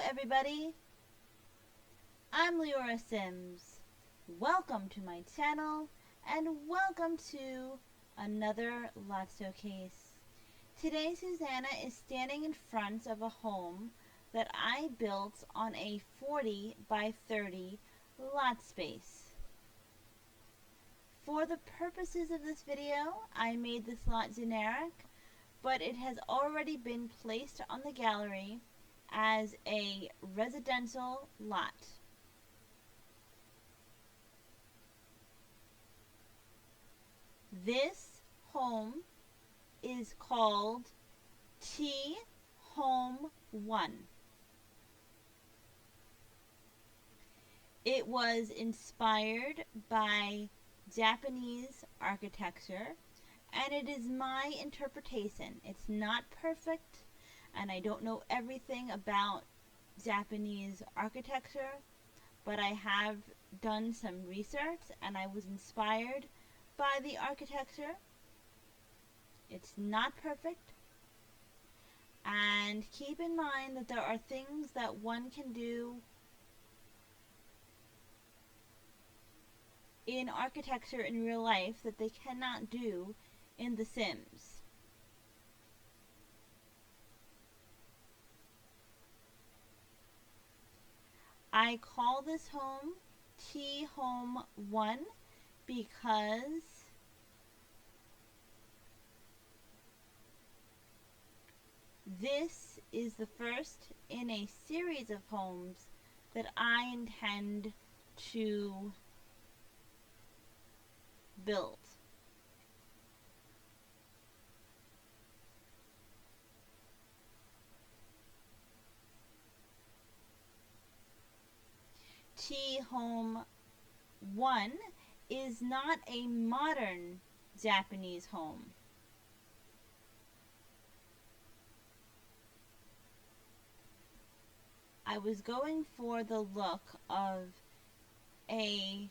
everybody, I'm Leora Sims. Welcome to my channel and welcome to another lot showcase. Today Susanna is standing in front of a home that I built on a 40 by 30 lot space. For the purposes of this video, I made this lot generic, but it has already been placed on the gallery as a residential lot. This home is called T Home 1. It was inspired by Japanese architecture, and it is my interpretation. It's not perfect, and I don't know everything about Japanese architecture, but I have done some research and I was inspired by the architecture. It's not perfect, and keep in mind that there are things that one can do in architecture in real life that they cannot do in The Sims. I call this home T Home 1 because this is the first in a series of homes that I intend to build. T Home 1 is not a modern Japanese home. I was going for the look of a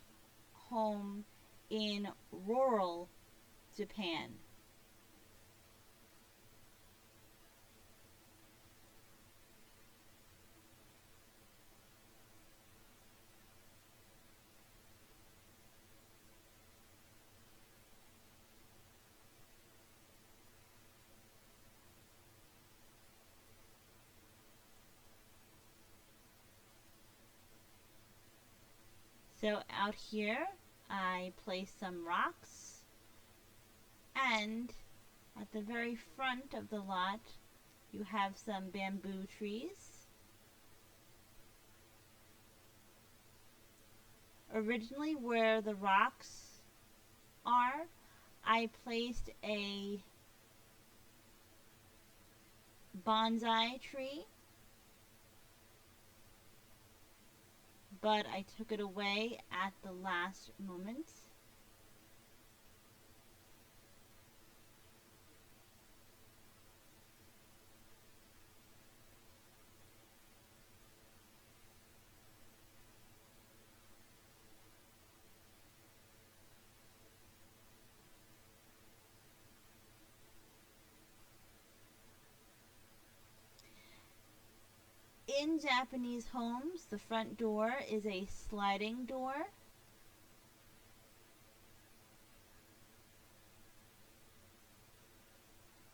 home in rural Japan. So out here I placed some rocks, and at the very front of the lot you have some bamboo trees. Originally where the rocks are, I placed a bonsai tree, but I took it away at the last moment. In Japanese homes, the front door is a sliding door.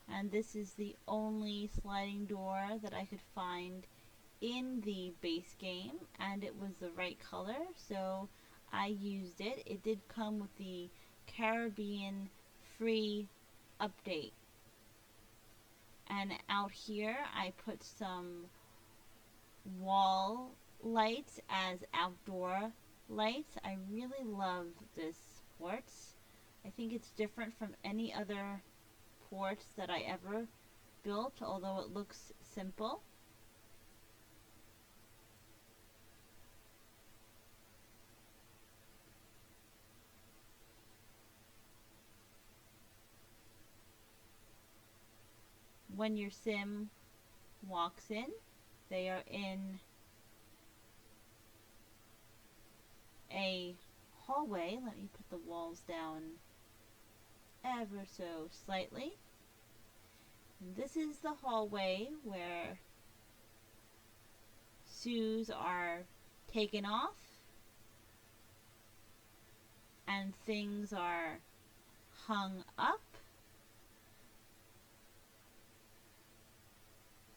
And this is the only sliding door that I could find in the base game, and it was the right color, so I used it. It did come with the Caribbean free update. And out here I put some wall lights as outdoor lights. I really love this porch. I think it's different from any other porch that I ever built, although it looks simple. When your sim walks in, they are in a hallway. Let me put the walls down ever so slightly. And this is the hallway where shoes are taken off and things are hung up.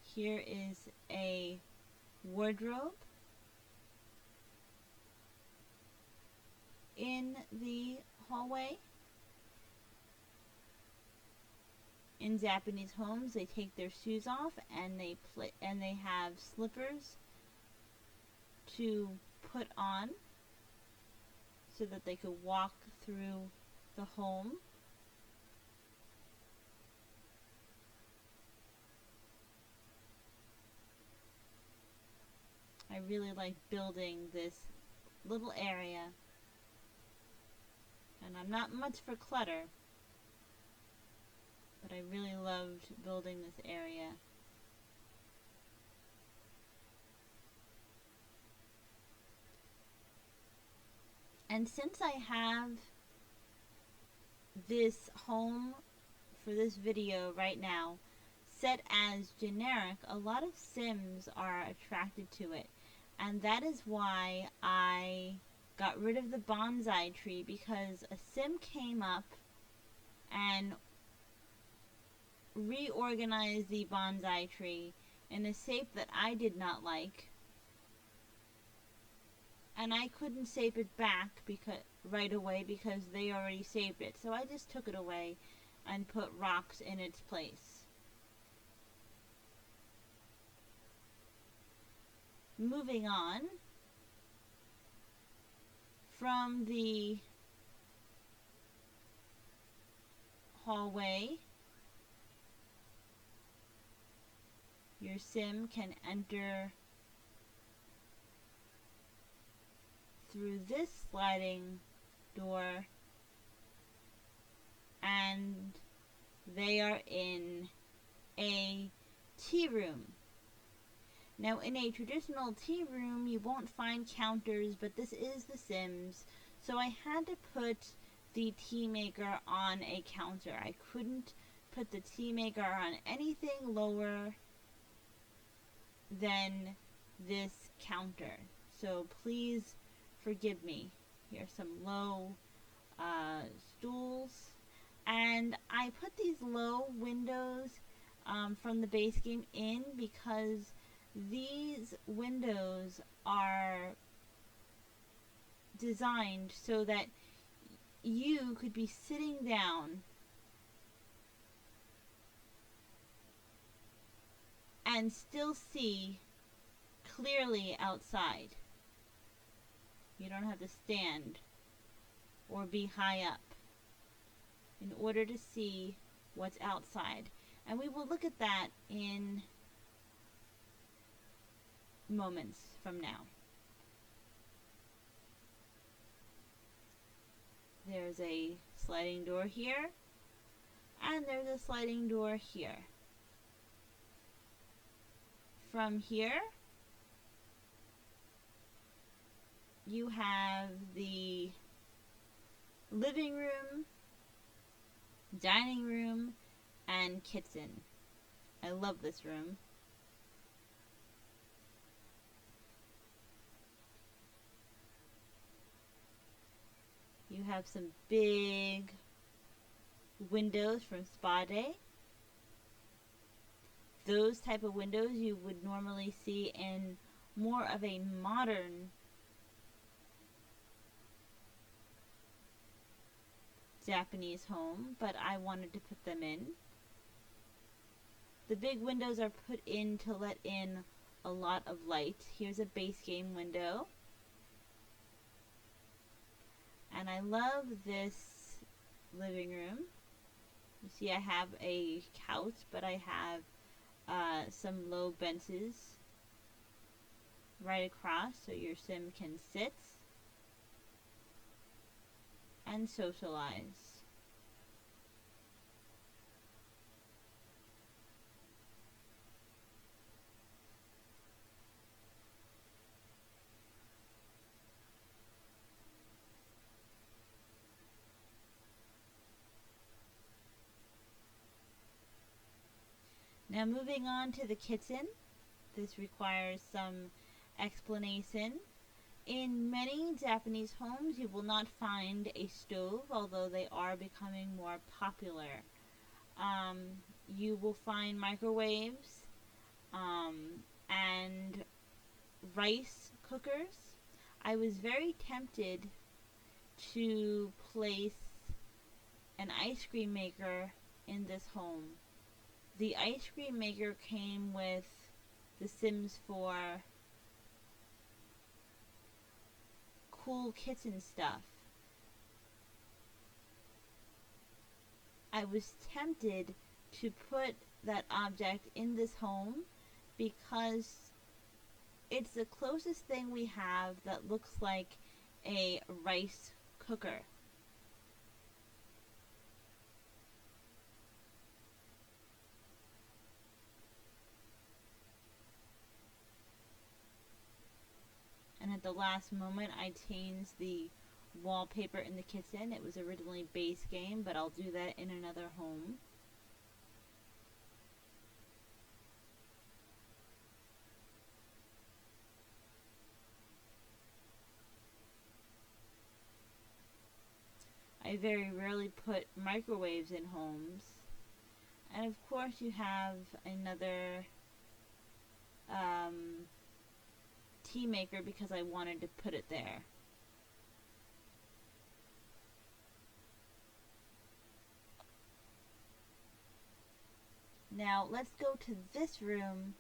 Here is a wardrobe in the hallway. In Japanese homes, they take their shoes off and they have slippers to put on so that they could walk through the home. I really like building this little area, and I'm not much for clutter, but I really loved building this area. And since I have this home for this video right now set as generic, a lot of Sims are attracted to it. And that is why I got rid of the bonsai tree, because a Sim came up and reorganized the bonsai tree in a shape that I did not like. And I couldn't shape it back right away because they already shaped it. So I just took it away and put rocks in its place. Moving on, from the hallway, your Sim can enter through this sliding door, and they are in a tea room. Now, in a traditional tea room, you won't find counters, but this is The Sims, so I had to put the tea maker on a counter. I couldn't put the tea maker on anything lower than this counter. So please forgive me. Here's some low stools. And I put these low windows from the base game in because these windows are designed so that you could be sitting down and still see clearly outside. You don't have to stand or be high up in order to see what's outside. And we will look at that in moments from now. There's a sliding door here, and there's a sliding door here. From here, you have the living room, dining room, and kitchen. I love this room. You have some big windows from Spa Day. Those type of windows you would normally see in more of a modern Japanese home, but I wanted to put them in. The big windows are put in to let in a lot of light. Here's a base game window. And I love this living room. You see I have a couch, but I have some low benches right across so your Sim can sit and socialize. Now moving on to the kitchen. This requires some explanation. In many Japanese homes, you will not find a stove, although they are becoming more popular. Um, you will find microwaves and rice cookers. I was very tempted to place an ice cream maker in this home. The ice cream maker came with The Sims 4 cool kitchen stuff. I was tempted to put that object in this home because it's the closest thing we have that looks like a rice cooker. And at the last moment I changed the wallpaper in the kitchen. It was originally base game, but I'll do that in another home. I very rarely put microwaves in homes. And of course you have another tea maker because I wanted to put it there. Now let's go to this room.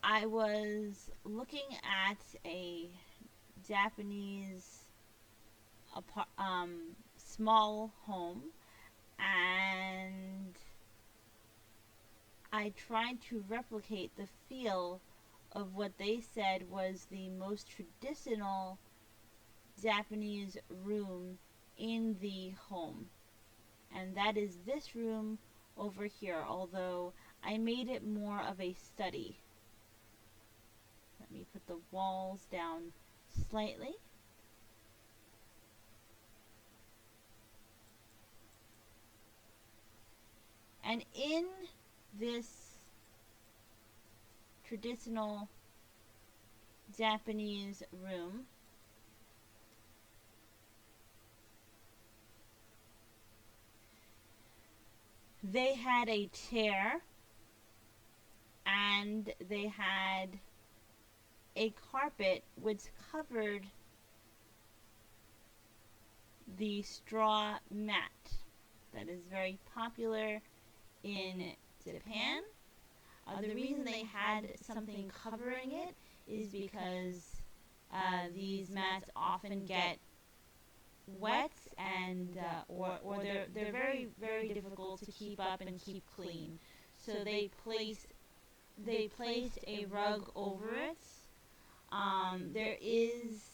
I was looking at a Japanese small home, and I tried to replicate the feel of what they said was the most traditional Japanese room in the home. And that is this room over here, although I made it more of a study. Let me put the walls down slightly. And in this traditional Japanese room, they had a chair and they had a carpet which covered the straw mat that is very popular in Japan. The reason they had something covering it is because these mats often get wet and or they're very difficult to keep up and keep clean. So they placed a rug over it. There is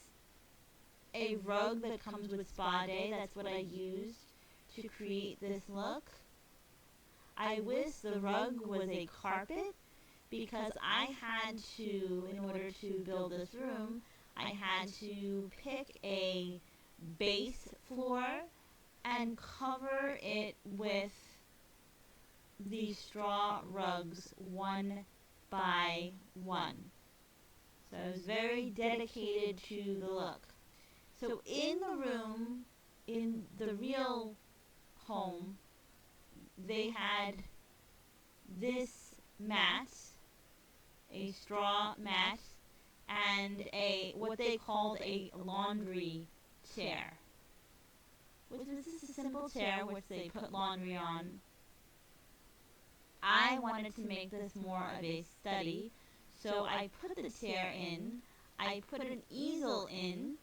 a rug that comes with Spa Day. That's what I used to create this look. I wish the rug was a carpet because I had to, in order to build this room, I had to pick a base floor and cover it with the straw rugs one by one. So I was very dedicated to the look. So in the room, in the real home, they had this mat, a straw mat, and what they called a laundry chair, which was just a simple chair which they put laundry on. I wanted to make this more of a study, so I put the chair in, I put an easel in,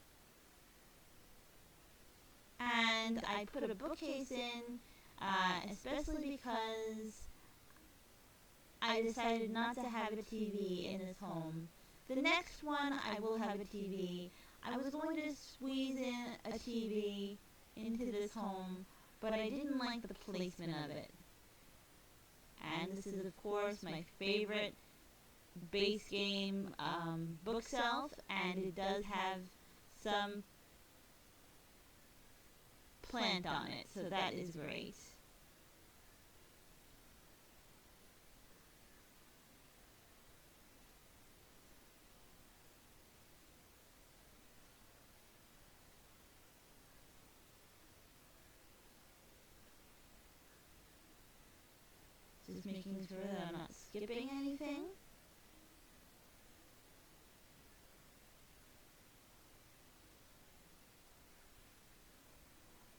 and I put a bookcase in, especially because I decided not to have a TV in this home. The next one I will have a TV. I was going to squeeze in a TV into this home, but I didn't like the placement of it. And this is of course my favorite base game bookshelf, and it does have some plant on it, so that is great. Just making sure that I'm not skipping anything.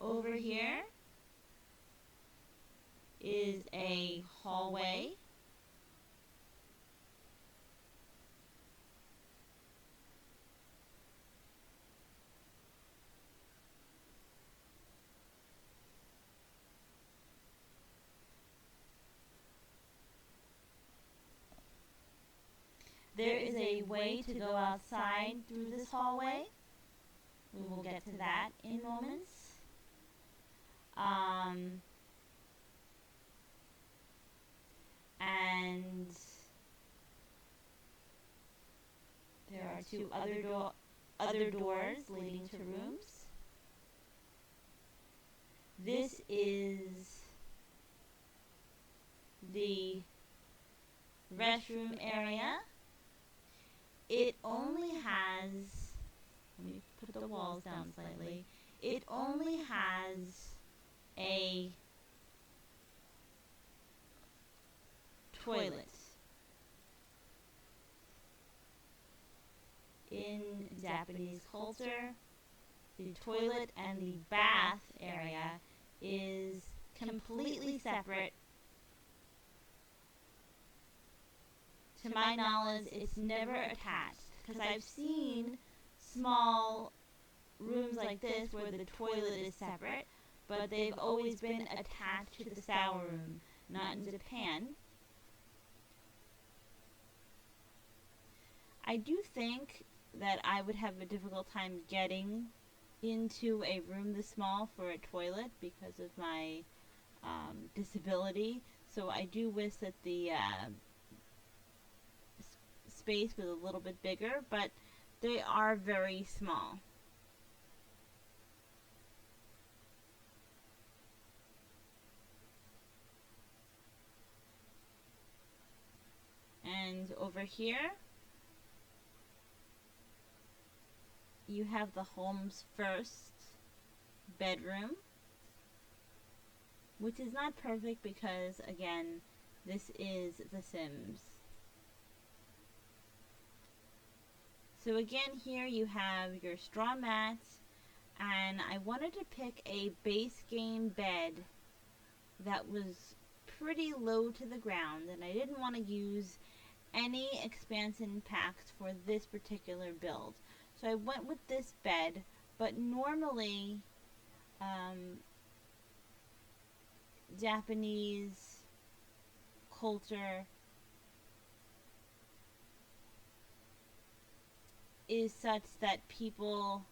Over here is a hallway. There is a way to go outside through this hallway. We will get to that in moments. And there are two other doors leading to rooms. This is the restroom area. It only has, let me put the walls down slightly. It only has a toilet. In Japanese culture, the toilet and the bath area is completely separate. To my knowledge, it's never attached, because I've seen small rooms like this where the toilet is separate, but they've always been attached to the shower room, not in Japan. I do think that I would have a difficult time getting into a room this small for a toilet because of my disability, so I do wish that the space was a little bit bigger, but they are very small. And over here you have the home's first bedroom, which is not perfect because, again, this is The Sims. So again, here you have your straw mats, and I wanted to pick a base game bed that was pretty low to the ground, and I didn't want to use any expansion packs for this particular build. So I went with this bed, but normally Japanese culture is such that people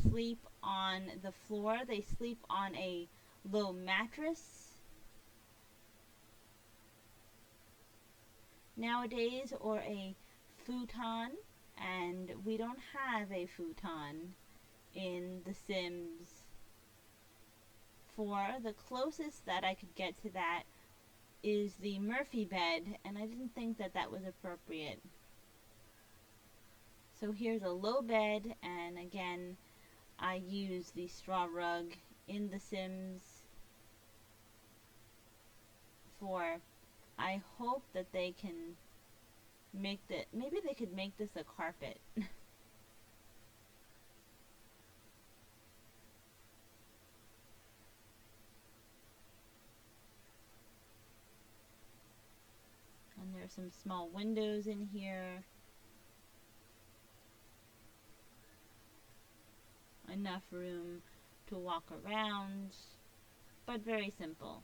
sleep on the floor. They sleep on a low mattress nowadays, or a futon, and we don't have a futon in The Sims 4. The closest that I could get to that is the Murphy bed, and I didn't think that that was appropriate. So here's a low bed, and again, I use the straw rug in The Sims 4. I hope that they can make that, maybe they could make this a carpet. And there's some small windows in here. Enough room to walk around, but very simple.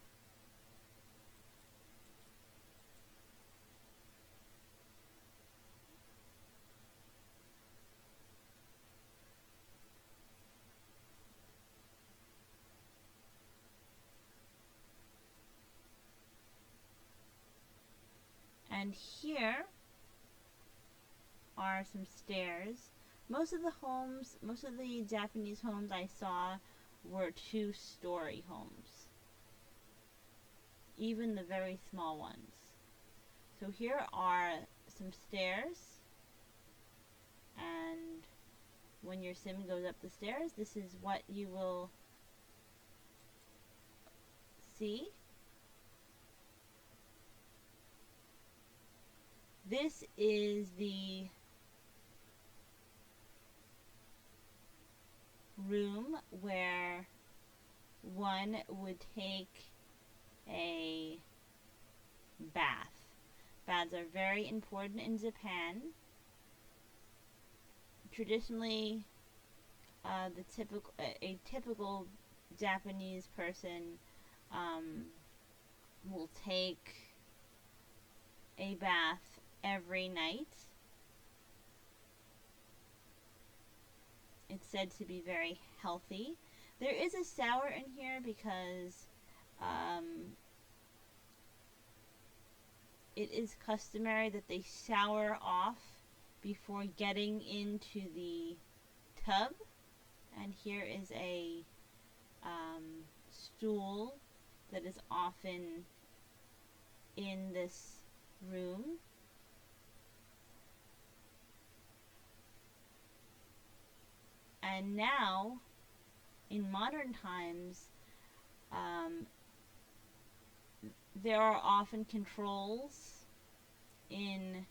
And here are some stairs. Most of the Japanese homes I saw were 2-story homes, even the very small ones. So here are some stairs, and when your sim goes up the stairs, this is what you will see. this is the room where one would take a bath. Baths are very important in Japan. Traditionally, a typical Japanese person will take a bath every night. It's said to be very healthy. There is a shower in here because it is customary that they shower off before getting into the tub. And here is a stool that is often in this room. And now, in modern times, there are often controls in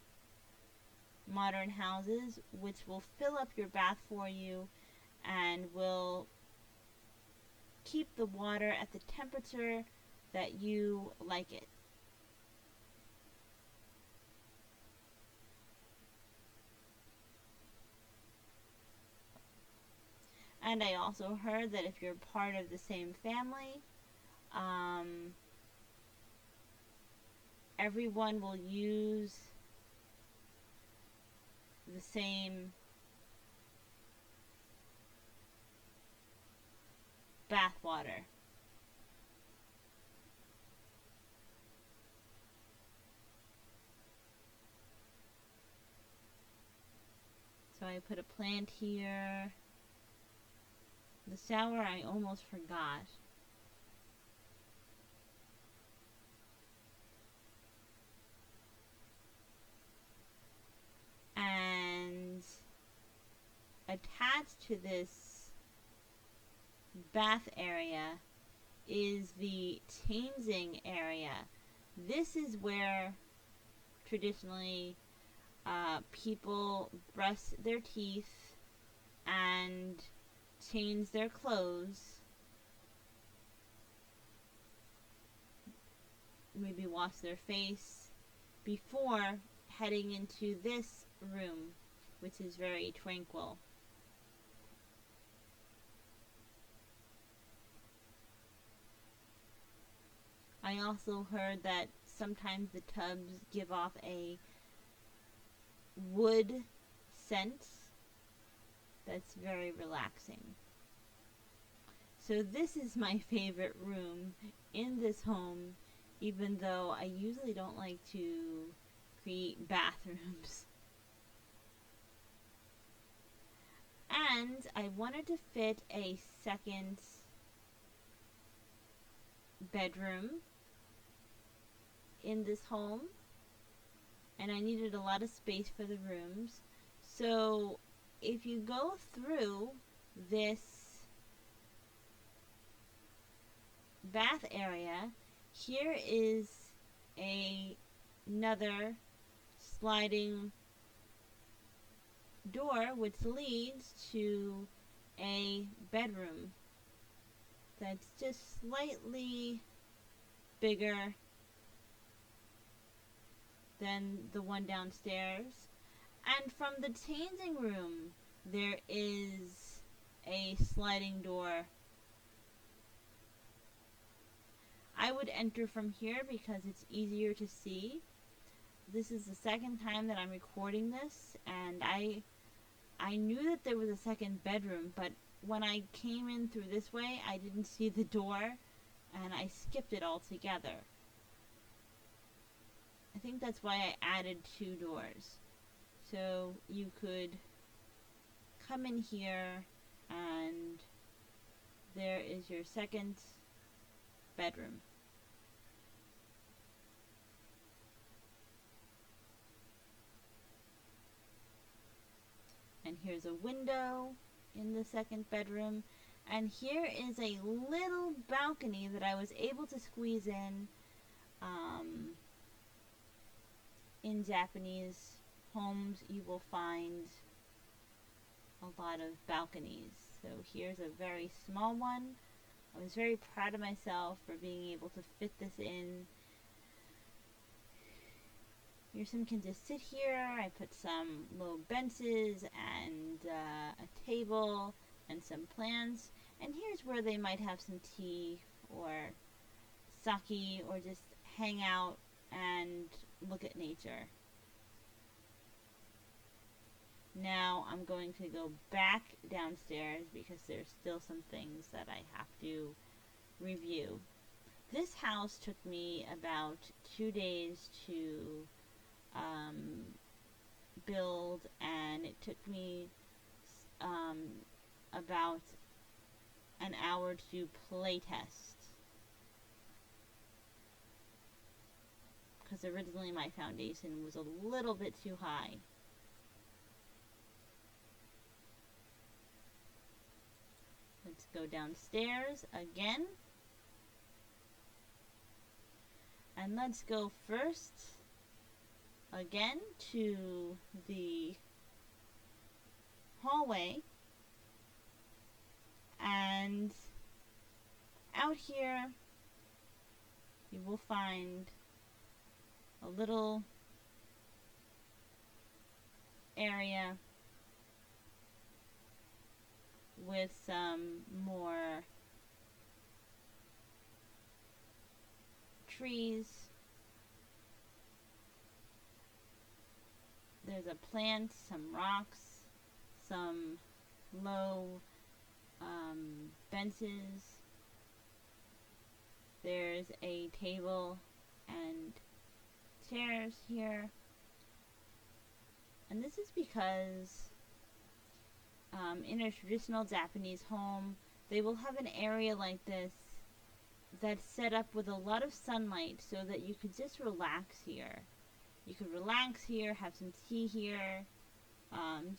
modern houses which will fill up your bath for you and will keep the water at the temperature that you like it. And I also heard that if you're part of the same family, everyone will use the same bath water. So I put a plant here. The shower I almost forgot. And attached to this bath area is the changing area. This is where traditionally people brush their teeth and change their clothes, maybe wash their face before heading into this room, which is very tranquil. I also heard that sometimes the tubs give off a wood scent that's very relaxing. So this is my favorite room in this home, even though I usually don't like to create bathrooms. And I wanted to fit a second bedroom in this home, and I needed a lot of space for the rooms. So if you go through this bath area, here is another sliding door which leads to a bedroom that's just slightly bigger than the one downstairs. And from the changing room, there is a sliding door. I would enter from here because it's easier to see. This is the second time that I'm recording this, and I knew that there was a second bedroom, but when I came in through this way, I didn't see the door, and I skipped it altogether. I think that's why I added 2 doors. So you could come in here, and there is your second bedroom. And here's a window in the second bedroom. And here is a little balcony that I was able to squeeze in in Japanese homes you will find a lot of balconies. So here's a very small one. I was very proud of myself for being able to fit this in. Your sim can just sit here. I put some low benches and a table and some plants. And here's where they might have some tea or sake or just hang out and look at nature. Now I'm going to go back downstairs because there's still some things that I have to review. This house took me about 2 days to build, and it took me about an hour to play test, because originally my foundation was a little bit too high. Let's go downstairs again, and let's go first again to the hallway, and out here you will find a little area with some more trees. There's a plant, some rocks, some low benches. There's a table and chairs here. And this is because in a traditional Japanese home, they will have an area like this that's set up with a lot of sunlight so that you could just relax here. You could relax here, have some tea here,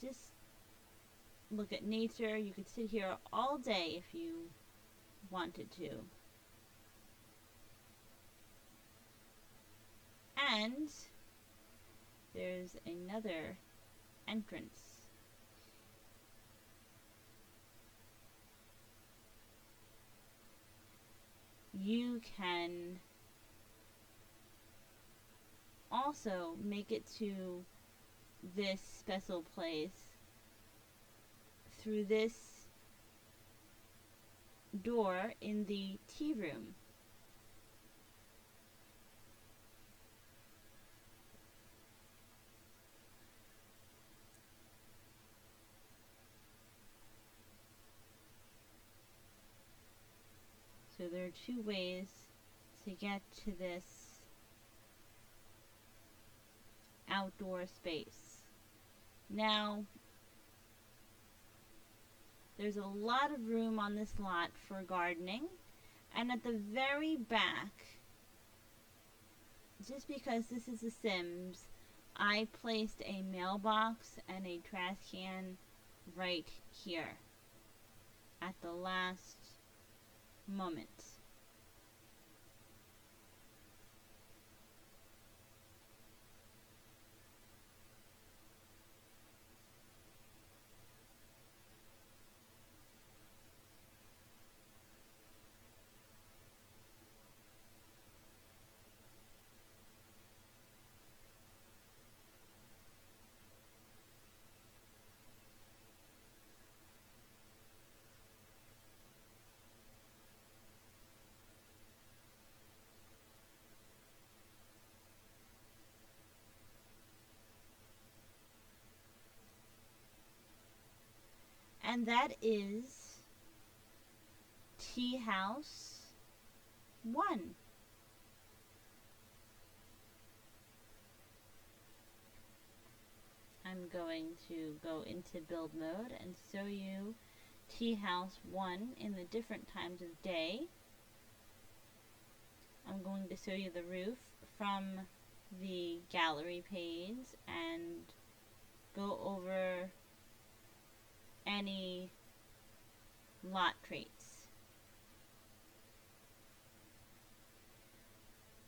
just look at nature. You could sit here all day if you wanted to. And there's another entrance. You can also make it to this special place through this door in the tea room. So there are two ways to get to this outdoor space. Now, there's a lot of room on this lot for gardening, and at the very back, just because this is The Sims, I placed a mailbox and a trash can right here at the last moment. And that is Tea House 1. I'm going to go into build mode and show you Tea House 1 in the different times of day. I'm going to show you the roof from the gallery page and go over any lot traits.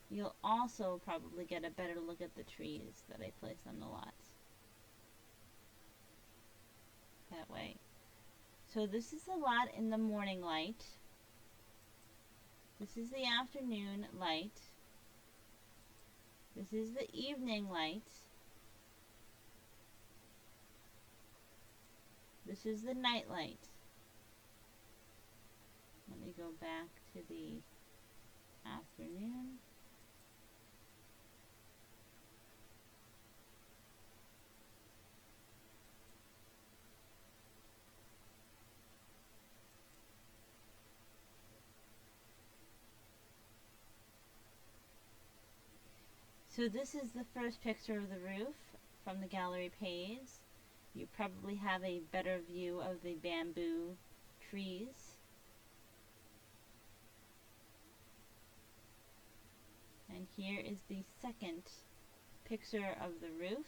you'll also probably get a better look at the trees that I placed on the lots that way. So this is the lot in the morning light. This is the afternoon light. This is the evening light. This is the night light. Let me go back to the afternoon. So this is the first picture of the roof from the gallery page. You probably have a better view of the bamboo trees. And here is the second picture of the roof.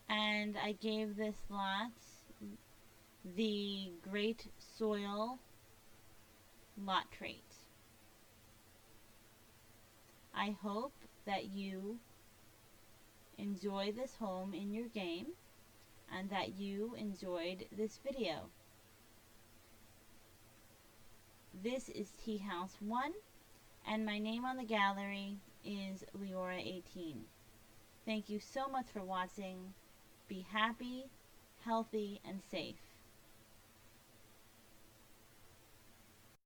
And I gave this lot the Great Soil lot trait. I hope that you enjoy this home in your game and that you enjoyed this video. This is Tea House 1 and my name on the gallery is Leora 18. Thank you so much for watching. Be happy, healthy, and safe.